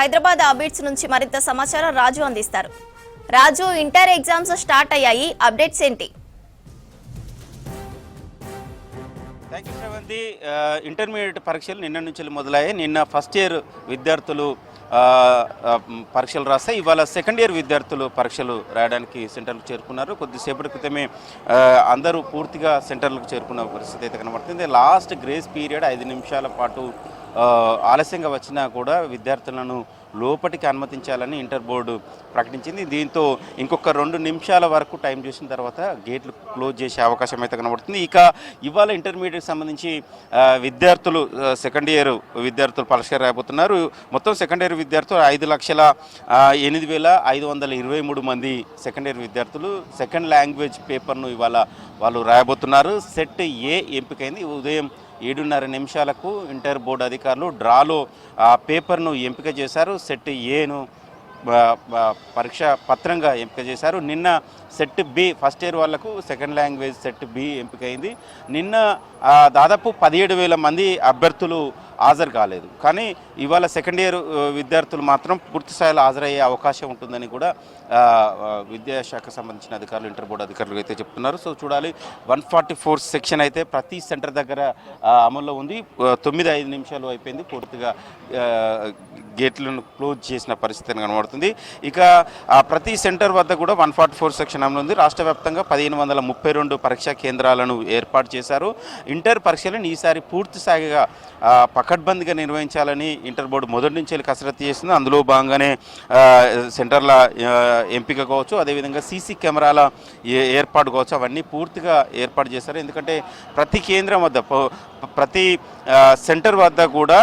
Hyderabad updates నుంచి మరింత సమాచారం రాజు అందిస్తారు. రాజు, ఇంటర్ ఎగ్జామ్స్ స్టార్ట్ అయ్యాయి, అప్డేట్స్ ఏంటి? Thank you Sravanthi. ఇంటర్మీడియట్ పరీక్షలు నిన్న నుంచి మొదలయ్యాయి. నిన్న ఫస్ట్ ఇయర్ విద్యార్థులు పరీక్షలు రాస్తాయి. ఇవాళ సెకండ్ ఇయర్ విద్యార్థులు పరీక్షలు రాయడానికి సెంటర్లకు చేరుకున్నారు. కొద్దిసేపటి క్రితమే అందరూ పూర్తిగా సెంటర్లకు చేరుకున్న పరిస్థితి అయితే కనబడుతుంది. లాస్ట్ గ్రేస్ పీరియడ్ 5 నిమిషాల పాటు ఆలస్యంగా వచ్చినా కూడా విద్యార్థులను లోపలికి అనుమతించాలని ఇంటర్ బోర్డు ప్రకటించింది. దీంతో ఇంకొక 2 నిమిషాల వరకు టైం చూసిన తర్వాత గేట్లు క్లోజ్ చేసే అవకాశం అయితే కనబడుతుంది. ఇక ఇవాళ ఇంటర్మీడియట్ సంబంధించి విద్యార్థులు సెకండ్ ఇయర్ విద్యార్థులు పరీక్ష రాయబోతున్నారు. మొత్తం సెకండ్ ఇయర్ విద్యార్థులు 5,08,523 మంది సెకండ్ ఇయర్ విద్యార్థులు సెకండ్ లాంగ్వేజ్ పేపర్ను ఇవాళ వాళ్ళు రాయబోతున్నారు. సెట్ ఏ ఎంపికైంది. ఉదయం 7:30 నిమిషాలకు ఇంటర్ బోర్డు అధికారులు డ్రాలో పేపర్ను ఎంపిక చేశారు. సెట్ ఏను పరీక్ష పత్రంగా ఎంపిక చేశారు. నిన్న సెట్ బి ఫస్ట్ ఇయర్ వాళ్లకు సెకండ్ లాంగ్వేజ్ సెట్ బి ఎంపికైంది. నిన్న దాదాపు 17,000 మంది అభ్యర్థులు హాజరు కాలేదు. కానీ ఇవాళ సెకండ్ ఇయర్ విద్యార్థులు మాత్రం పూర్తి స్థాయిలో హాజరయ్యే అవకాశం ఉంటుందని కూడా విద్యాశాఖ సంబంధించిన అధికారులు ఇంటర్ బోర్డు అధికారులు అయితే చెప్తున్నారు. సో చూడాలి. 144 సెక్షన్ అయితే ప్రతి సెంటర్ దగ్గర అమల్లో ఉంది. 9:05 నిమిషాలు అయిపోయింది. పూర్తిగా గేట్లను క్లోజ్ చేసిన పరిస్థితి కనబడుతుంది. ఇక ప్రతి సెంటర్ వద్ద కూడా 144 సెక్షన్ అమలు ఉంది. రాష్ట్ర వ్యాప్తంగా 1532 పరీక్షా కేంద్రాలను ఏర్పాటు చేశారు. ఇంటర్ పరీక్షలను ఈసారి పూర్తి స్థాయిగా పకడ్బందీగా నిర్వహించాలని ఇంటర్ బోర్డు మొదటి నుంచి కసరత్తు చేస్తుంది. అందులో భాగంగానే సెంటర్ల ఎంపిక కావచ్చు, అదేవిధంగా సీసీ కెమెరాల ఏర్పాటు కావచ్చు, అవన్నీ పూర్తిగా ఏర్పాటు చేశారు. ఎందుకంటే ప్రతి కేంద్రం వద్ద ప్రతి సెంటర్ వద్ద కూడా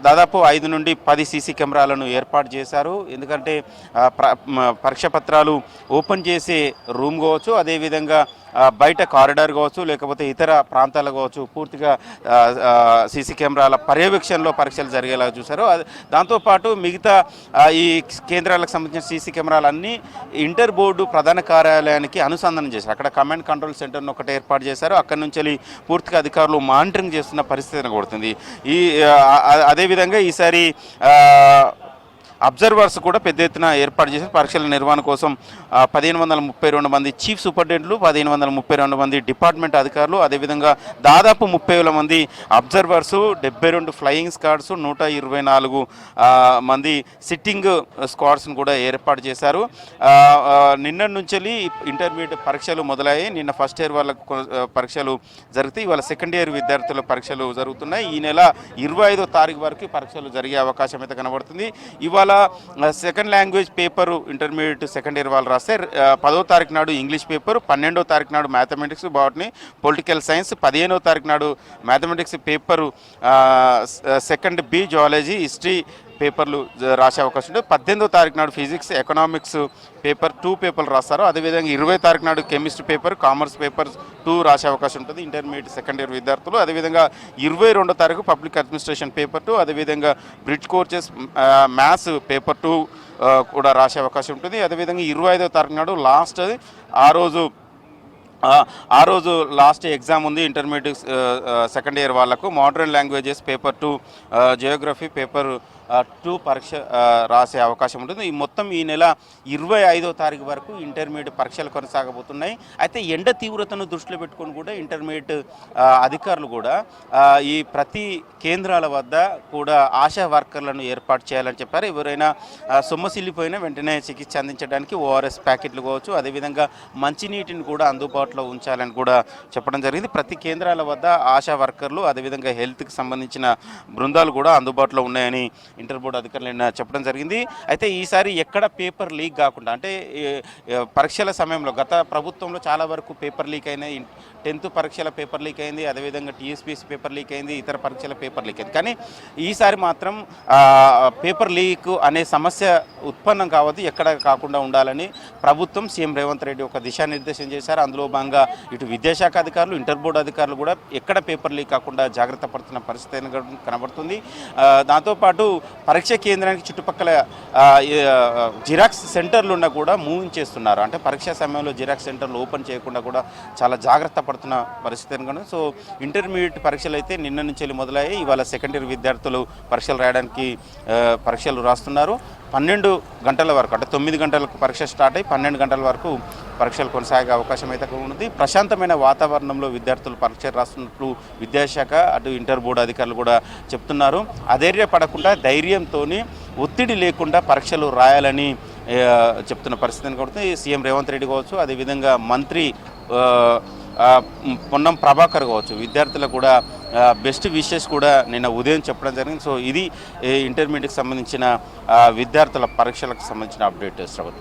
దాదాపు 5 నుండి 10 సీసీ కెమెరాలను ఏర్పాటు చేశారు. ఎందుకంటే పరీక్ష పత్రాలు ఓపెన్ చేసే రూమ్ కావచ్చు, అదేవిధంగా బయట కారిడార్ కావచ్చు, లేకపోతే ఇతర ప్రాంతాలు కావచ్చు, పూర్తిగా సీసీ కెమెరాల పర్యవేక్షణలో పరీక్షలు జరిగేలా చూశారు. దాంతోపాటు మిగతా ఈ కేంద్రాలకు సంబంధించిన సీసీ కెమెరాలన్నీ ఇంటర్ బోర్డు ప్రధాన కార్యాలయానికి అనుసంధానం చేశారు. అక్కడ కమాండ్ కంట్రోల్ సెంటర్ను ఒకటి ఏర్పాటు చేశారు. అక్కడి నుంచి పూర్తిగా అధికారులు మానిటరింగ్ చేస్తున్న పరిస్థితి కనబడుతుంది. అదేవిధంగా ఈసారి అబ్జర్వర్స్ కూడా పెద్ద ఎత్తున ఏర్పాటు చేసి పరీక్షల నిర్వహణ కోసం 1532 మంది చీఫ్ సూపరింటెండెంట్లు, 1532 మంది డిపార్ట్మెంట్ అధికారులు, అదేవిధంగా దాదాపు 30,000 మంది అబ్జర్వర్స్, 72 ఫ్లయింగ్ స్క్వాడ్స్, 124 మంది సిట్టింగ్ స్క్వాడ్స్ను కూడా ఏర్పాటు చేశారు. నిన్న నుంచి ఇంటర్మీడియట్ పరీక్షలు మొదలయ్యాయి. నిన్న ఫస్ట్ ఇయర్ వాళ్ళ పరీక్షలు జరుగుతాయి. ఇవాళ సెకండ్ ఇయర్ విద్యార్థుల పరీక్షలు జరుగుతున్నాయి. ఈ నెల 25వ తారీఖు వరకు పరీక్షలు జరిగే అవకాశం అయితే కనబడుతుంది. ఇవాళ second language paper intermediate second year వాళ్ళు రాస్తే 10వ తారీఖు నాడు ఇంగ్లీష్ పేపరు, 12వ తారీఖు నాడు మ్యాథమెటిక్స్, బాటనీ, పొలిటికల్ సైన్స్, 15వ తారీఖు నాడు mathematics paper second B zoology, history పేపర్లు రాసే అవకాశం ఉంటుంది. 18వ తారీఖు నాడు ఫిజిక్స్, ఎకనామిక్స్ పేపర్ 2 పేపర్లు రాస్తారు. అదేవిధంగా 20వ తారీఖు నాడు కెమిస్ట్రీ పేపర్, కామర్స్ పేపర్ 2 రాసే అవకాశం ఉంటుంది ఇంటర్మీడియట్ సెకండ్ ఇయర్ విద్యార్థులు. అదేవిధంగా 22వ తారీఖు పబ్లిక్ అడ్మినిస్ట్రేషన్ పేపర్ 2, అదేవిధంగా బ్రిడ్జ్ కోర్సెస్ మ్యాథ్స్ పేపర్ 2 కూడా రాసే అవకాశం ఉంటుంది. అదేవిధంగా 25వ తారీఖు నాడు లాస్ట్ ఆ రోజు లాస్ట్ ఎగ్జామ్ ఉంది ఇంటర్మీడియట్ సెకండ్ ఇయర్ వాళ్ళకు. Modern languages paper 2, Geography paper 2 పరీక్ష రాసే అవకాశం ఉంటుంది. ఈ మొత్తం ఈ నెల 25వ తారీఖు వరకు ఇంటర్మీడియట్ పరీక్షలు కొనసాగబోతున్నాయి. అయితే ఎండ తీవ్రతను దృష్టిలో పెట్టుకొని కూడా ఇంటర్మీడియట్ అధికారులు కూడా ఈ ప్రతి కేంద్రాల వద్ద కూడా ఆశా వర్కర్లను ఏర్పాటు చేయాలని చెప్పారు. ఎవరైనా సొమ్మసిల్లిపోయినా వెంటనే చికిత్స అందించడానికి ఓఆర్ఎస్ ప్యాకెట్లు కావచ్చు, అదేవిధంగా మంచినీటిని కూడా అందుబాటులో ఉంచాలని కూడా చెప్పడం జరిగింది. ప్రతి కేంద్రాల వద్ద ఆశా వర్కర్లు, అదేవిధంగా హెల్త్కి సంబంధించిన బృందాలు కూడా అందుబాటులో ఉన్నాయని ఇంటర్ బోర్డు అధికారులు చెప్పడం జరిగింది. అయితే ఈసారి ఎక్కడ పేపర్ లీక్ కాకుండా, అంటే పరీక్షల సమయంలో గత ప్రభుత్వంలో చాలా వరకు పేపర్ లీక్ అయినాయి. 10th పరీక్షల పేపర్ లీక్ అయింది, అదేవిధంగా టీఎస్పీఎస్సీ పేపర్ లీక్ అయింది, ఇతర పరీక్షల పేపర్ లీక్ అయింది. కానీ ఈసారి మాత్రం పేపర్ లీక్ అనే సమస్య ఉత్పన్నం కావద్దు, ఎక్కడ కాకుండా ఉండాలని ప్రభుత్వం సీఎం రేవంత్ రెడ్డి ఒక దిశానిర్దేశం చేశారు. అందులో భాగంగా ఇటు విద్యాశాఖ అధికారులు, ఇంటర్ బోర్డు అధికారులు కూడా ఎక్కడ పేపర్ లీక్ కాకుండా జాగ్రత్త పడుతున్న పరిస్థితి కనబడుతుంది. దాంతోపాటు పరీక్ష కేంద్రానికి చుట్టుపక్కల జిరాక్స్ సెంటర్లు ఉన్నా కూడా మూవింగ్ చేస్తున్నారు. అంటే పరీక్షా సమయంలో జిరాక్స్ సెంటర్లు ఓపెన్ చేయకుండా కూడా చాలా జాగ్రత్త పడుతున్న పరిస్థితి అనుకోండి. సో ఇంటర్మీడియట్ పరీక్షలు అయితే నిన్న నుంచి మొదలయ్యాయి. ఇవాళ సెకండ్ ఇయర్ విద్యార్థులు పరీక్షలు రాయడానికి పరీక్షలు రాస్తున్నారు. 12 గంటల వరకు, అంటే 9 గంటలకు పరీక్ష స్టార్ట్ అయ్యి 12 గంటల వరకు పరీక్షలు కొనసాగే అవకాశం అయితే ఉంది. ప్రశాంతమైన వాతావరణంలో విద్యార్థులు పరీక్షలు రాస్తున్నట్లు విద్యాశాఖ అటు ఇంటర్ బోర్డు అధికారులు కూడా చెప్తున్నారు. అధైర్యపడకుండా ధైర్యంతో ఒత్తిడి లేకుండా పరీక్షలు రాయాలని చెప్తున్న పరిస్థితిని కొడుతుంది. సీఎం రేవంత్ రెడ్డి కావచ్చు, అదేవిధంగా మంత్రి పొన్నం ప్రభాకర్ కావచ్చు, విద్యార్థులకు కూడా బెస్ట్ విషెస్ కూడా నిన్న ఉదయం చెప్పడం జరిగింది. సో ఇది ఇంటర్మీడియట్కి సంబంధించిన విద్యార్థుల పరీక్షలకు సంబంధించిన అప్డేట్. శ్రవణ్.